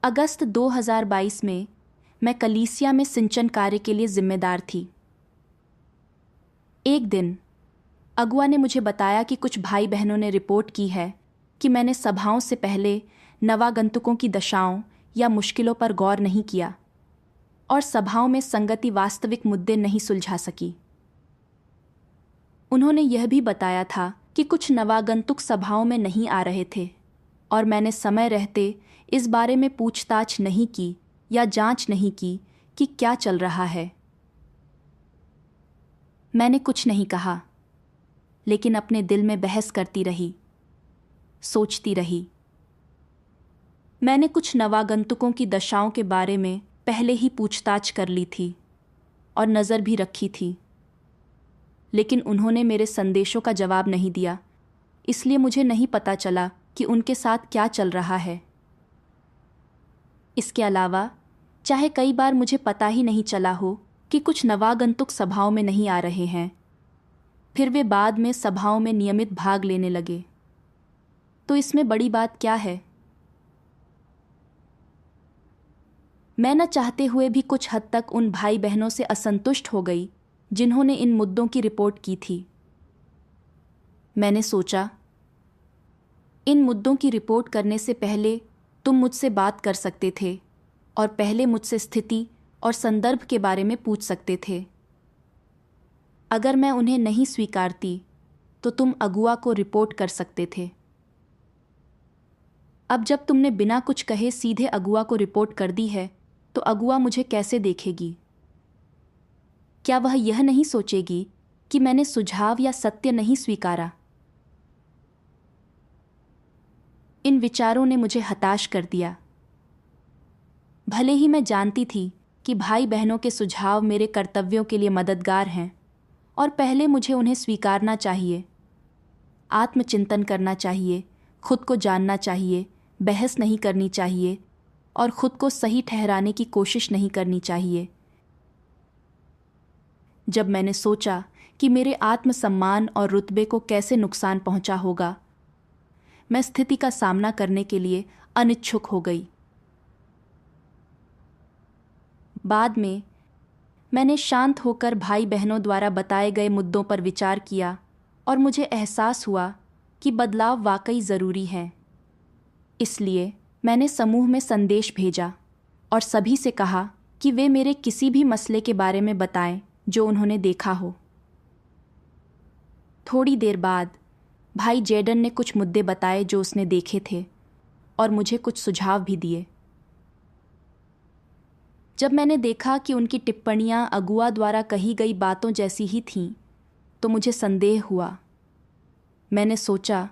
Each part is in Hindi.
अगस्त 2022 में मैं कलीसिया में सिंचन कार्य के लिए जिम्मेदार थी। एक दिन अगुआ ने मुझे बताया कि कुछ भाई बहनों ने रिपोर्ट की है कि मैंने सभाओं से पहले नवागंतुकों की दशाओं या मुश्किलों पर गौर नहीं किया और सभाओं में संगति वास्तविक मुद्दे नहीं सुलझा सकी। उन्होंने यह भी बताया था कि कुछ नवागंतुक सभाओं में नहीं आ रहे थे और मैंने समय रहते इस बारे में पूछताछ नहीं की या जांच नहीं की कि क्या चल रहा है। मैंने कुछ नहीं कहा, लेकिन अपने दिल में बहस करती रही, सोचती रही। मैंने कुछ नवागंतुकों की दशाओं के बारे में पहले ही पूछताछ कर ली थी और नज़र भी रखी थी, लेकिन उन्होंने मेरे संदेशों का जवाब नहीं दिया, इसलिए मुझे नहीं पता चला कि उनके साथ क्या चल रहा है। इसके अलावा चाहे कई बार मुझे पता ही नहीं चला हो कि कुछ नवागंतुक सभाओं में नहीं आ रहे हैं, फिर वे बाद में सभाओं में नियमित भाग लेने लगे, तो इसमें बड़ी बात क्या है? मैं न चाहते हुए भी कुछ हद तक उन भाई बहनों से असंतुष्ट हो गई जिन्होंने इन मुद्दों की रिपोर्ट की थी। मैंने सोचा, इन मुद्दों की रिपोर्ट करने से पहले तुम मुझसे बात कर सकते थे और पहले मुझसे स्थिति और संदर्भ के बारे में पूछ सकते थे। अगर मैं उन्हें नहीं स्वीकारती तो तुम अगुआ को रिपोर्ट कर सकते थे। अब जब तुमने बिना कुछ कहे सीधे अगुआ को रिपोर्ट कर दी है, तो अगुआ मुझे कैसे देखेगी? क्या वह यह नहीं सोचेगी कि मैंने सुझाव या सत्य नहीं स्वीकारा? इन विचारों ने मुझे हताश कर दिया। भले ही मैं जानती थी कि भाई बहनों के सुझाव मेरे कर्तव्यों के लिए मददगार हैं और पहले मुझे उन्हें स्वीकारना चाहिए, आत्मचिंतन करना चाहिए, खुद को जानना चाहिए, बहस नहीं करनी चाहिए और खुद को सही ठहराने की कोशिश नहीं करनी चाहिए। जब मैंने सोचा कि मेरे आत्मसम्मान और रुतबे को कैसे नुकसान पहुंचा होगा, मैं स्थिति का सामना करने के लिए अनिच्छुक हो गई। बाद में मैंने शांत होकर भाई बहनों द्वारा बताए गए मुद्दों पर विचार किया और मुझे एहसास हुआ कि बदलाव वाकई ज़रूरी है। इसलिए मैंने समूह में संदेश भेजा और सभी से कहा कि वे मेरे किसी भी मसले के बारे में बताएं जो उन्होंने देखा हो। थोड़ी देर बाद भाई जेडन ने कुछ मुद्दे बताए जो उसने देखे थे और मुझे कुछ सुझाव भी दिए। जब मैंने देखा कि उनकी टिप्पणियां अगुआ द्वारा कही गई बातों जैसी ही थीं, तो मुझे संदेह हुआ। मैंने सोचा,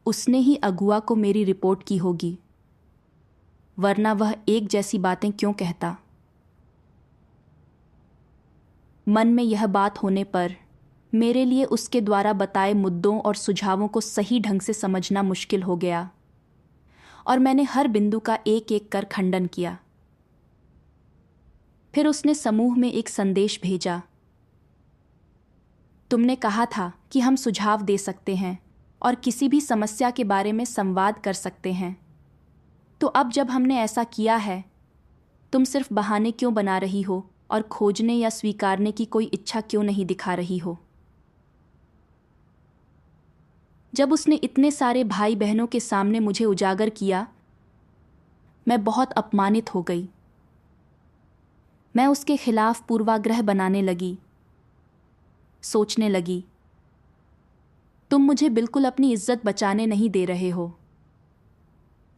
उसने ही अगुआ को मेरी रिपोर्ट की होगी, वरना वह एक जैसी बातें क्यों कहता? मन में यह बात होने पर मेरे लिए उसके द्वारा बताए मुद्दों और सुझावों को सही ढंग से समझना मुश्किल हो गया और मैंने हर बिंदु का एक एक कर खंडन किया। फिर उसने समूह में एक संदेश भेजा। तुमने कहा था कि हम सुझाव दे सकते हैं और किसी भी समस्या के बारे में संवाद कर सकते हैं, तो अब जब हमने ऐसा किया है, तुम सिर्फ बहाने क्यों बना रही हो और खोजने या स्वीकारने की कोई इच्छा क्यों नहीं दिखा रही हो? जब उसने इतने सारे भाई बहनों के सामने मुझे उजागर किया, मैं बहुत अपमानित हो गई। मैं उसके खिलाफ पूर्वाग्रह बनाने लगी, सोचने लगी, तुम मुझे बिल्कुल अपनी इज्जत बचाने नहीं दे रहे हो।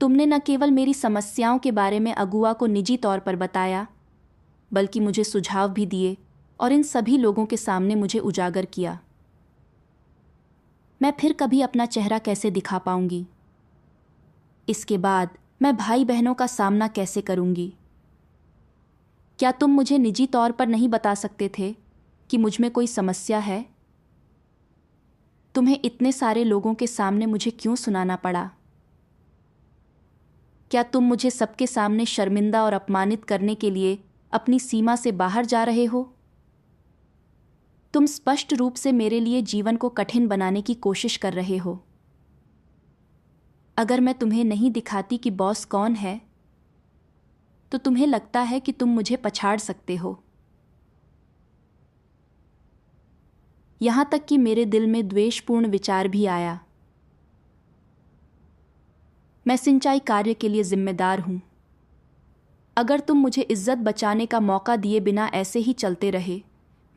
तुमने न केवल मेरी समस्याओं के बारे में अगुआ को निजी तौर पर बताया, बल्कि मुझे सुझाव भी दिए और इन सभी लोगों के सामने मुझे उजागर किया। मैं फिर कभी अपना चेहरा कैसे दिखा पाऊंगी? इसके बाद मैं भाई बहनों का सामना कैसे करूंगी? क्या तुम मुझे निजी तौर पर नहीं बता सकते थे कि मुझ में कोई समस्या है? तुम्हें इतने सारे लोगों के सामने मुझे क्यों सुनाना पड़ा? क्या तुम मुझे सबके सामने शर्मिंदा और अपमानित करने के लिए अपनी सीमा से बाहर जा रहे हो? तुम स्पष्ट रूप से मेरे लिए जीवन को कठिन बनाने की कोशिश कर रहे हो। अगर मैं तुम्हें नहीं दिखाती कि बॉस कौन है, तो तुम्हें लगता है कि तुम मुझे पछाड़ सकते हो। यहां तक कि मेरे दिल में द्वेषपूर्ण विचार भी आया। मैं सिंचाई कार्य के लिए जिम्मेदार हूं। अगर तुम मुझे इज्जत बचाने का मौका दिए बिना ऐसे ही चलते रहे,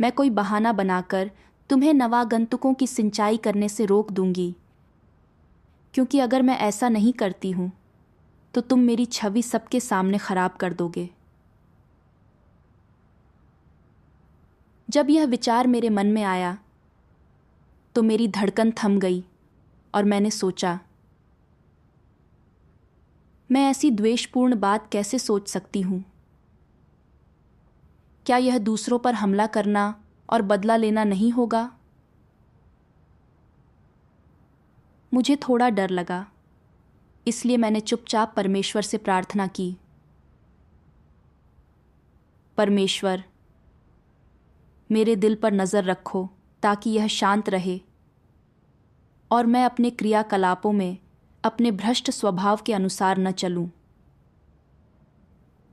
मैं कोई बहाना बनाकर तुम्हें नवागंतुकों की सिंचाई करने से रोक दूंगी, क्योंकि अगर मैं ऐसा नहीं करती हूं तो तुम मेरी छवि सबके सामने खराब कर दोगे। जब यह विचार मेरे मन में आया तो मेरी धड़कन थम गई और मैंने सोचा, मैं ऐसी द्वेषपूर्ण बात कैसे सोच सकती हूं? क्या यह दूसरों पर हमला करना और बदला लेना नहीं होगा? मुझे थोड़ा डर लगा, इसलिए मैंने चुपचाप परमेश्वर से प्रार्थना की। परमेश्वर, मेरे दिल पर नज़र रखो ताकि यह शांत रहे और मैं अपने क्रियाकलापों में अपने भ्रष्ट स्वभाव के अनुसार न चलूं।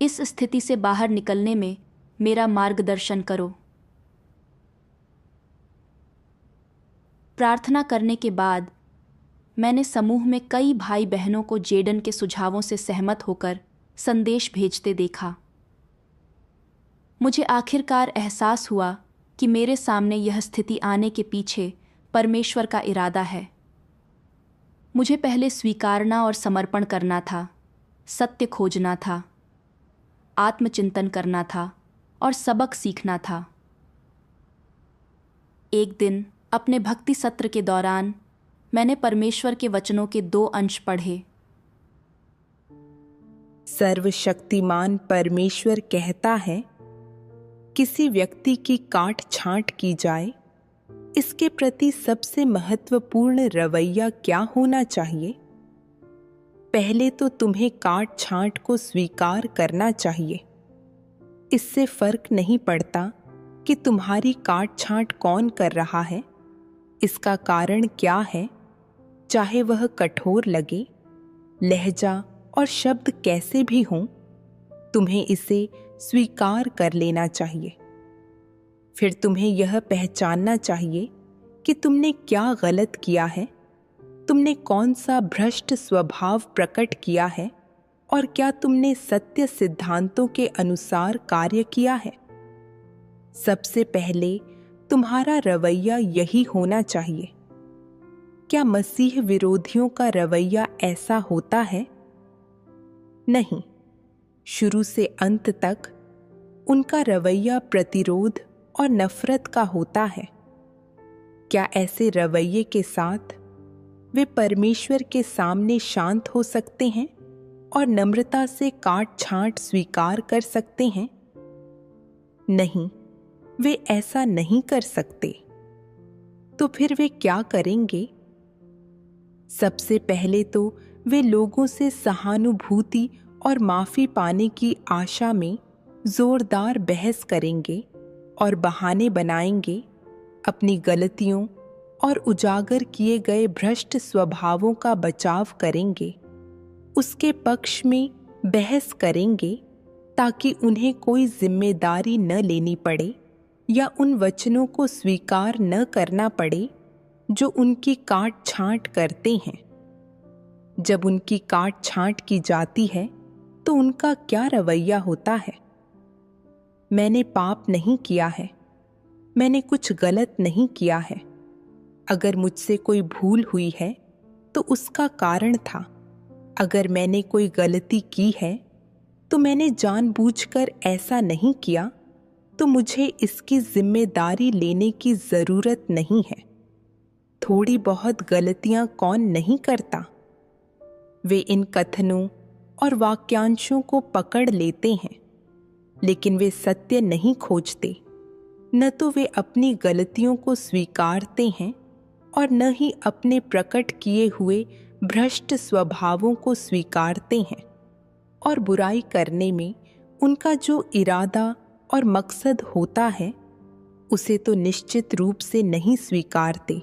इस स्थिति से बाहर निकलने में मेरा मार्गदर्शन करो। प्रार्थना करने के बाद मैंने समूह में कई भाई बहनों को जेडन के सुझावों से सहमत होकर संदेश भेजते देखा। मुझे आखिरकार एहसास हुआ कि मेरे सामने यह स्थिति आने के पीछे परमेश्वर का इरादा है। मुझे पहले स्वीकारना और समर्पण करना था, सत्य खोजना था, आत्मचिंतन करना था और सबक सीखना था। एक दिन अपने भक्ति सत्र के दौरान मैंने परमेश्वर के वचनों के 2 अंश पढ़े। सर्वशक्तिमान परमेश्वर कहता है, किसी व्यक्ति की काट छांट की जाए, इसके प्रति सबसे महत्वपूर्ण रवैया क्या होना चाहिए? पहले तो तुम्हें काट छांट को स्वीकार करना चाहिए। इससे फर्क नहीं पड़ता कि तुम्हारी काट छांट कौन कर रहा है, इसका कारण क्या है, चाहे वह कठोर लगे, लहजा और शब्द कैसे भी हों, तुम्हें इसे स्वीकार कर लेना चाहिए। फिर तुम्हें यह पहचानना चाहिए कि तुमने क्या गलत किया है, तुमने कौन सा भ्रष्ट स्वभाव प्रकट किया है और क्या तुमने सत्य सिद्धांतों के अनुसार कार्य किया है। सबसे पहले तुम्हारा रवैया यही होना चाहिए। क्या मसीह विरोधियों का रवैया ऐसा होता है? नहीं, शुरू से अंत तक उनका रवैया प्रतिरोध और नफरत का होता है। क्या ऐसे रवैये के साथ वे परमेश्वर के सामने शांत हो सकते हैं और नम्रता से काट छांट स्वीकार कर सकते हैं? नहीं, वे ऐसा नहीं कर सकते। तो फिर वे क्या करेंगे? सबसे पहले तो वे लोगों से सहानुभूति और माफी पाने की आशा में जोरदार बहस करेंगे और बहाने बनाएंगे, अपनी गलतियों और उजागर किए गए भ्रष्ट स्वभावों का बचाव करेंगे, उसके पक्ष में बहस करेंगे ताकि उन्हें कोई जिम्मेदारी न लेनी पड़े या उन वचनों को स्वीकार न करना पड़े जो उनकी काट छांट करते हैं। जब उनकी काट छांट की जाती है तो उनका क्या रवैया होता है? मैंने पाप नहीं किया है, मैंने कुछ गलत नहीं किया है। अगर मुझसे कोई भूल हुई है तो उसका कारण था। अगर मैंने कोई गलती की है तो मैंने जानबूझकर ऐसा नहीं किया, तो मुझे इसकी जिम्मेदारी लेने की जरूरत नहीं है। थोड़ी बहुत गलतियां कौन नहीं करता? वे इन कथनों और वाक्यांशों को पकड़ लेते हैं, लेकिन वे सत्य नहीं खोजते। न तो वे अपनी गलतियों को स्वीकारते हैं और न ही अपने प्रकट किए हुए भ्रष्ट स्वभावों को स्वीकारते हैं, और बुराई करने में उनका जो इरादा और मकसद होता है उसे तो निश्चित रूप से नहीं स्वीकारते।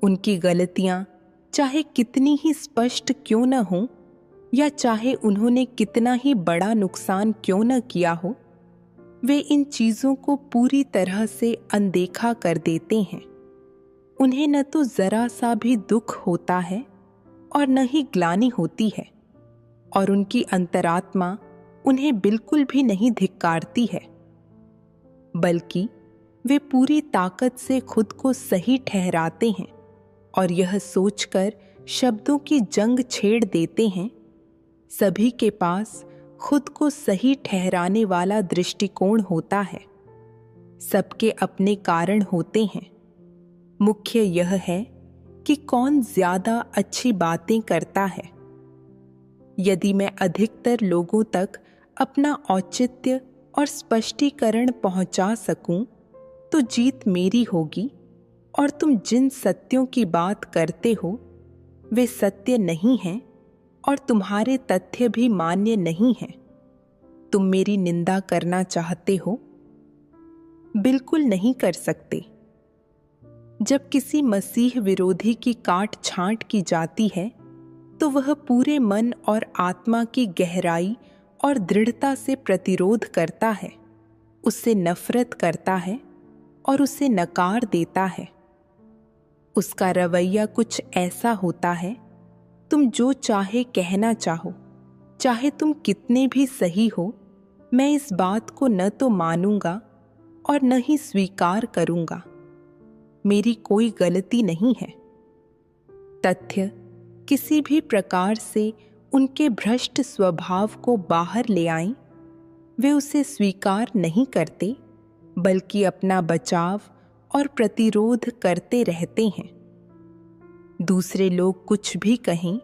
उनकी गलतियां चाहे कितनी ही स्पष्ट क्यों न हो, या चाहे उन्होंने कितना ही बड़ा नुकसान क्यों न किया हो, वे इन चीजों को पूरी तरह से अनदेखा कर देते हैं। उन्हें न तो जरा सा भी दुख होता है और न ही ग्लानि होती है, और उनकी अंतरात्मा उन्हें बिल्कुल भी नहीं धिक्कारती है, बल्कि वे पूरी ताकत से खुद को सही ठहराते हैं और यह सोचकर शब्दों की जंग छेड़ देते हैं, सभी के पास खुद को सही ठहराने वाला दृष्टिकोण होता है। सबके अपने कारण होते हैं। मुख्य यह है कि कौन ज्यादा अच्छी बातें करता है। यदि मैं अधिकतर लोगों तक अपना औचित्य और स्पष्टीकरण पहुंचा सकूं, तो जीत मेरी होगी, और तुम जिन सत्यों की बात करते हो वे सत्य नहीं हैं और तुम्हारे तथ्य भी मान्य नहीं हैं। तुम मेरी निंदा करना चाहते हो? बिल्कुल नहीं कर सकते। जब किसी मसीह विरोधी की काट छांट की जाती है तो वह पूरे मन और आत्मा की गहराई और दृढ़ता से प्रतिरोध करता है, उससे नफरत करता है और उसे नकार देता है। उसका रवैया कुछ ऐसा होता है, तुम जो चाहे कहना चाहो, चाहे तुम कितने भी सही हो, मैं इस बात को न तो मानूंगा और न ही स्वीकार करूंगा। मेरी कोई गलती नहीं है। तथ्य किसी भी प्रकार से उनके भ्रष्ट स्वभाव को बाहर ले आएं, वे उसे स्वीकार नहीं करते, बल्कि अपना बचाव और प्रतिरोध करते रहते हैं। दूसरे लोग कुछ भी कहें,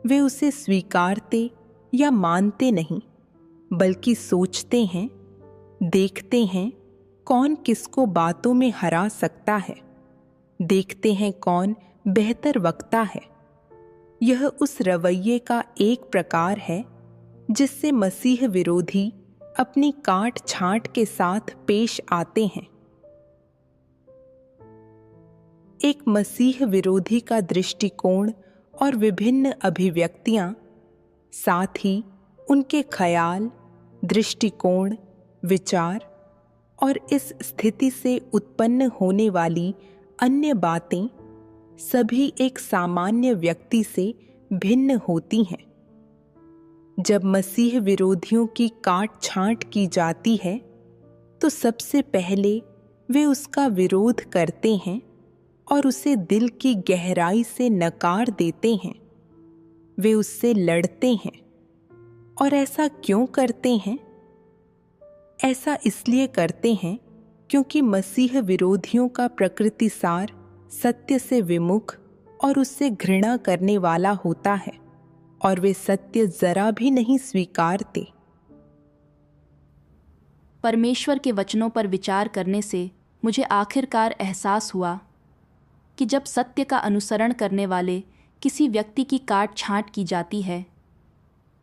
वे उसे स्वीकारते या मानते नहीं, बल्कि सोचते हैं, देखते हैं कौन किसको बातों में हरा सकता है, देखते हैं कौन बेहतर वक्ता है। यह उस रवैये का एक प्रकार है जिससे मसीह विरोधी अपनी काट छांट के साथ पेश आते हैं। एक मसीह विरोधी का दृष्टिकोण और विभिन्न अभिव्यक्तियां, साथ ही उनके ख्याल, दृष्टिकोण, विचार और इस स्थिति से उत्पन्न होने वाली अन्य बातें सभी एक सामान्य व्यक्ति से भिन्न होती हैं। जब मसीह विरोधियों की काट छांट की जाती है तो सबसे पहले वे उसका विरोध करते हैं और उसे दिल की गहराई से नकार देते हैं। वे उससे लड़ते हैं। और ऐसा क्यों करते हैं? ऐसा इसलिए करते हैं क्योंकि मसीह विरोधियों का प्रकृतिसार सत्य से विमुख और उससे घृणा करने वाला होता है, और वे सत्य जरा भी नहीं स्वीकारते। परमेश्वर के वचनों पर विचार करने से मुझे आखिरकार एहसास हुआ कि जब सत्य का अनुसरण करने वाले किसी व्यक्ति की काट छांट की जाती है,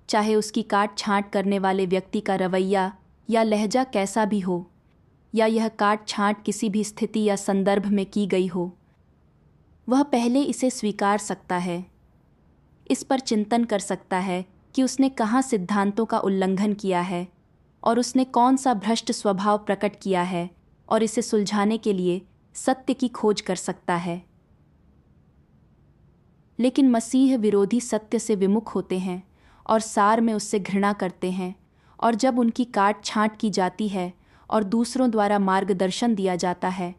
चाहे उसकी काट छांट करने वाले व्यक्ति का रवैया या लहजा कैसा भी हो, या यह काट छांट किसी भी स्थिति या संदर्भ में की गई हो, वह पहले इसे स्वीकार सकता है, इस पर चिंतन कर सकता है कि उसने कहाँ सिद्धांतों का उल्लंघन किया है और उसने कौन सा भ्रष्ट स्वभाव प्रकट किया है, और इसे सुलझाने के लिए सत्य की खोज कर सकता है। लेकिन मसीह विरोधी सत्य से विमुख होते हैं और सार में उससे घृणा करते हैं, और जब उनकी काट छांट की जाती है और दूसरों द्वारा मार्गदर्शन दिया जाता है,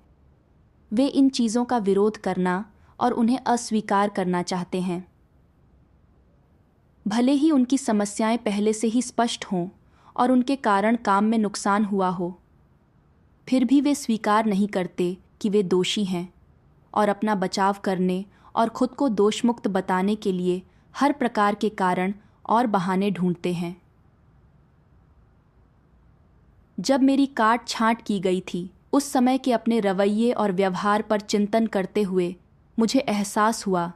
वे इन चीज़ों का विरोध करना और उन्हें अस्वीकार करना चाहते हैं। भले ही उनकी समस्याएं पहले से ही स्पष्ट हों और उनके कारण काम में नुकसान हुआ हो, फिर भी वे स्वीकार नहीं करते कि वे दोषी हैं और अपना बचाव करने और खुद को दोषमुक्त बताने के लिए हर प्रकार के कारण और बहाने ढूंढते हैं। जब मेरी काट छांट की गई थी, उस समय के अपने रवैये और व्यवहार पर चिंतन करते हुए मुझे एहसास हुआ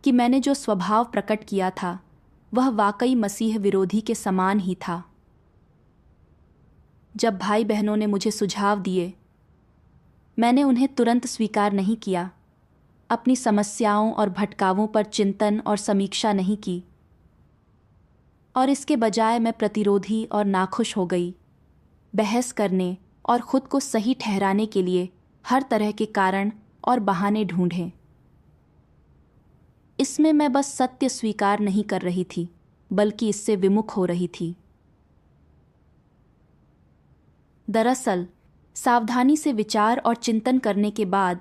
कि मैंने जो स्वभाव प्रकट किया था वह वाकई मसीह विरोधी के समान ही था। जब भाई बहनों ने मुझे सुझाव दिए, मैंने उन्हें तुरंत स्वीकार नहीं किया, अपनी समस्याओं और भटकावों पर चिंतन और समीक्षा नहीं की, और इसके बजाय मैं प्रतिरोधी और नाखुश हो गई, बहस करने और खुद को सही ठहराने के लिए हर तरह के कारण और बहाने ढूंढे। इसमें मैं बस सत्य स्वीकार नहीं कर रही थी, बल्कि इससे विमुख हो रही थी। दरअसल सावधानी से विचार और चिंतन करने के बाद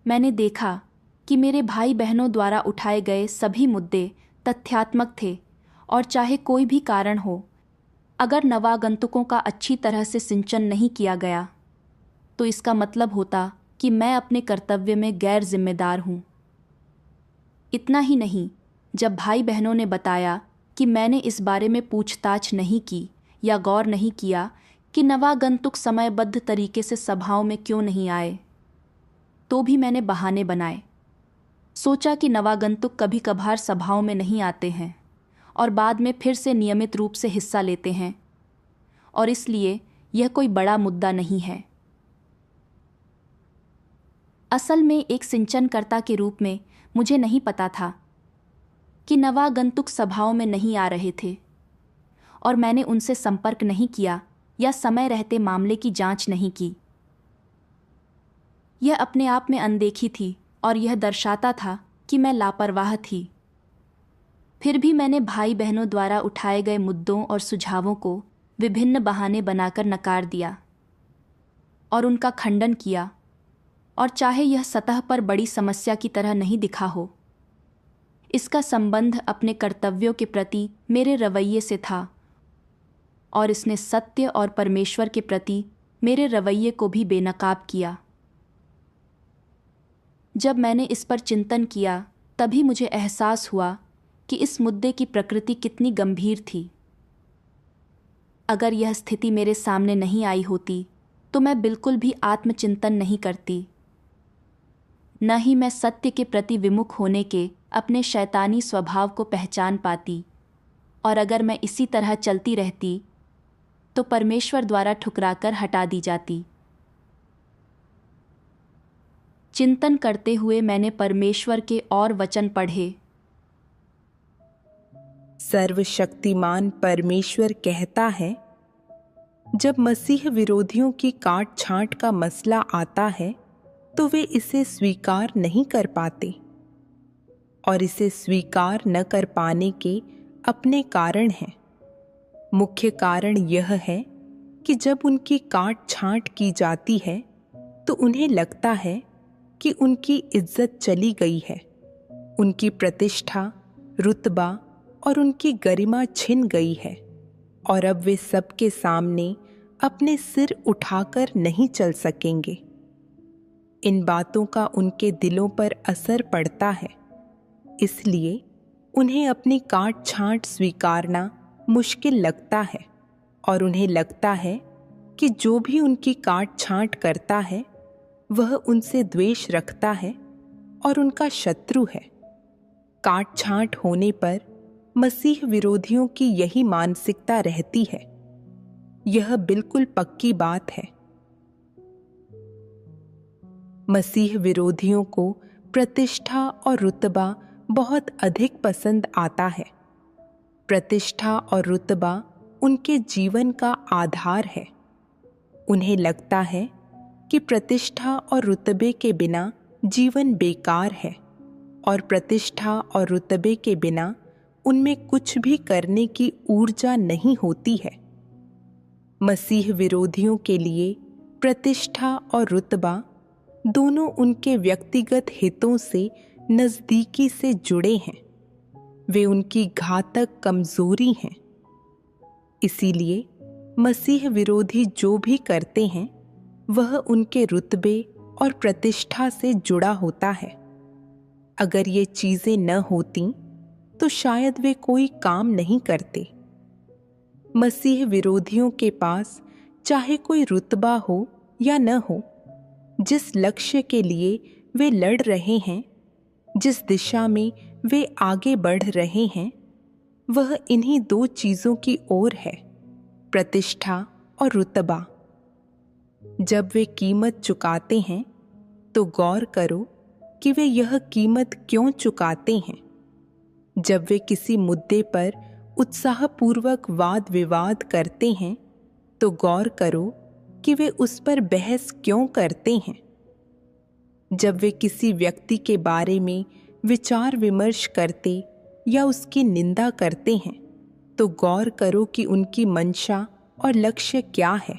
मैंने देखा कि मेरे भाई बहनों द्वारा उठाए गए सभी मुद्दे तथ्यात्मक थे, और चाहे कोई भी कारण हो, अगर नवागंतुकों का अच्छी तरह से सिंचन नहीं किया गया तो इसका मतलब होता कि मैं अपने कर्तव्य में गैर जिम्मेदार हूँ। इतना ही नहीं, जब भाई बहनों ने बताया कि मैंने इस बारे में पूछताछ नहीं की या गौर नहीं किया कि नवागंतुक समयबद्ध तरीके से सभाओं में क्यों नहीं आए, तो भी मैंने बहाने बनाए। सोचा कि नवागंतुक कभी कभार सभाओं में नहीं आते हैं और बाद में फिर से नियमित रूप से हिस्सा लेते हैं, और इसलिए यह कोई बड़ा मुद्दा नहीं है। असल में एक सिंचनकर्ता के रूप में मुझे नहीं पता था कि नवागंतुक सभाओं में नहीं आ रहे थे, और मैंने उनसे संपर्क नहीं किया या समय रहते मामले की जांच नहीं की। यह अपने आप में अनदेखी थी, और यह दर्शाता था कि मैं लापरवाह थी। फिर भी मैंने भाई बहनों द्वारा उठाए गए मुद्दों और सुझावों को विभिन्न बहाने बनाकर नकार दिया और उनका खंडन किया, और चाहे यह सतह पर बड़ी समस्या की तरह नहीं दिखा हो, इसका संबंध अपने कर्तव्यों के प्रति मेरे रवैये से था, और इसने सत्य और परमेश्वर के प्रति मेरे रवैये को भी बेनकाब किया। जब मैंने इस पर चिंतन किया, तभी मुझे एहसास हुआ कि इस मुद्दे की प्रकृति कितनी गंभीर थी। अगर यह स्थिति मेरे सामने नहीं आई होती तो मैं बिल्कुल भी आत्मचिंतन नहीं करती, न ही मैं सत्य के प्रति विमुख होने के अपने शैतानी स्वभाव को पहचान पाती, और अगर मैं इसी तरह चलती रहती तो परमेश्वर द्वारा ठुकराकर हटा दी जाती। चिंतन करते हुए मैंने परमेश्वर के और वचन पढ़े। सर्वशक्तिमान परमेश्वर कहता है, जब मसीह विरोधियों की काट छांट का मसला आता है तो वे इसे स्वीकार नहीं कर पाते, और इसे स्वीकार न कर पाने के अपने कारण हैं। मुख्य कारण यह है कि जब उनकी काट छांट की जाती है तो उन्हें लगता है कि उनकी इज्जत चली गई है, उनकी प्रतिष्ठा, रुतबा और उनकी गरिमा छिन गई है, और अब वे सबके सामने अपने सिर उठाकर नहीं चल सकेंगे। इन बातों का उनके दिलों पर असर पड़ता है, इसलिए उन्हें अपनी काट छांट स्वीकारना मुश्किल लगता है, और उन्हें लगता है कि जो भी उनकी काट छांट करता है वह उनसे द्वेष रखता है और उनका शत्रु है। काट छांट होने पर मसीह विरोधियों की यही मानसिकता रहती है। यह बिल्कुल पक्की बात है। मसीह विरोधियों को प्रतिष्ठा और रुतबा बहुत अधिक पसंद आता है। प्रतिष्ठा और रुतबा उनके जीवन का आधार है। उन्हें लगता है कि प्रतिष्ठा और रुतबे के बिना जीवन बेकार है, और प्रतिष्ठा और रुतबे के बिना उनमें कुछ भी करने की ऊर्जा नहीं होती है। मसीह विरोधियों के लिए प्रतिष्ठा और रुतबा दोनों उनके व्यक्तिगत हितों से नज़दीकी से जुड़े हैं। वे उनकी घातक कमजोरी हैं। इसीलिए मसीह विरोधी जो भी करते हैं वह उनके रुतबे और प्रतिष्ठा से जुड़ा होता है। अगर ये चीजें न होती तो शायद वे कोई काम नहीं करते। मसीह विरोधियों के पास चाहे कोई रुतबा हो या न हो, जिस लक्ष्य के लिए वे लड़ रहे हैं, जिस दिशा में वे आगे बढ़ रहे हैं, वह इन्हीं दो चीजों की ओर है, प्रतिष्ठा और रुतबा। जब वे कीमत चुकाते हैं तो गौर करो कि वे यह कीमत क्यों चुकाते हैं। जब वे किसी मुद्दे पर उत्साहपूर्वक वाद विवाद करते हैं तो गौर करो कि वे उस पर बहस क्यों करते हैं। जब वे किसी व्यक्ति के बारे में विचार विमर्श करते या उसकी निंदा करते हैं तो गौर करो कि उनकी मंशा और लक्ष्य क्या है।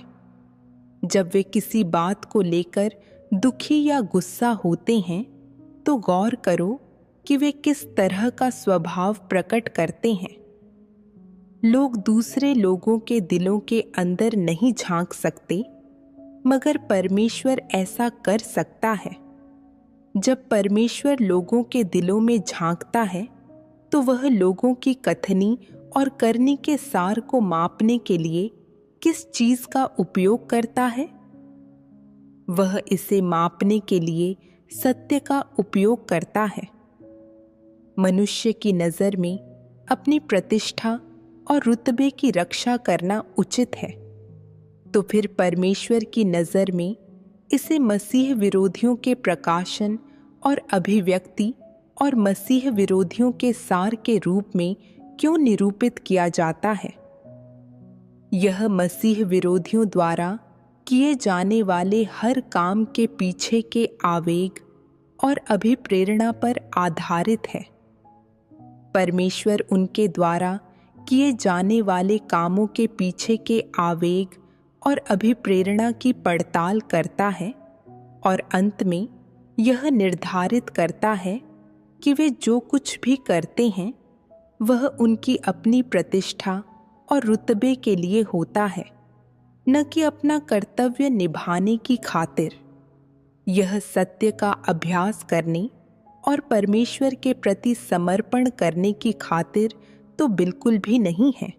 जब वे किसी बात को लेकर दुखी या गुस्सा होते हैं तो गौर करो कि वे किस तरह का स्वभाव प्रकट करते हैं। लोग दूसरे लोगों के दिलों के अंदर नहीं झांक सकते, मगर परमेश्वर ऐसा कर सकता है। जब परमेश्वर लोगों के दिलों में झांकता है तो वह लोगों की कथनी और करनी के सार को मापने के लिए किस चीज का उपयोग करता है? वह इसे मापने के लिए सत्य का उपयोग करता है। मनुष्य की नजर में अपनी प्रतिष्ठा और रुतबे की रक्षा करना उचित है, तो फिर परमेश्वर की नजर में इसे मसीह विरोधियों के प्रकाशन और अभिव्यक्ति और मसीह विरोधियों के सार के रूप में क्यों निरूपित किया जाता है? यह मसीह विरोधियों द्वारा किए जाने वाले हर काम के पीछे के आवेग और अभिप्रेरणा पर आधारित है। परमेश्वर उनके द्वारा किए जाने वाले कामों के पीछे के आवेग और अभिप्रेरणा की पड़ताल करता है और अंत में यह निर्धारित करता है कि वे जो कुछ भी करते हैं वह उनकी अपनी प्रतिष्ठा और रुतबे के लिए होता है, न कि अपना कर्तव्य निभाने की खातिर। यह सत्य का अभ्यास करने और परमेश्वर के प्रति समर्पण करने की खातिर तो बिल्कुल भी नहीं है।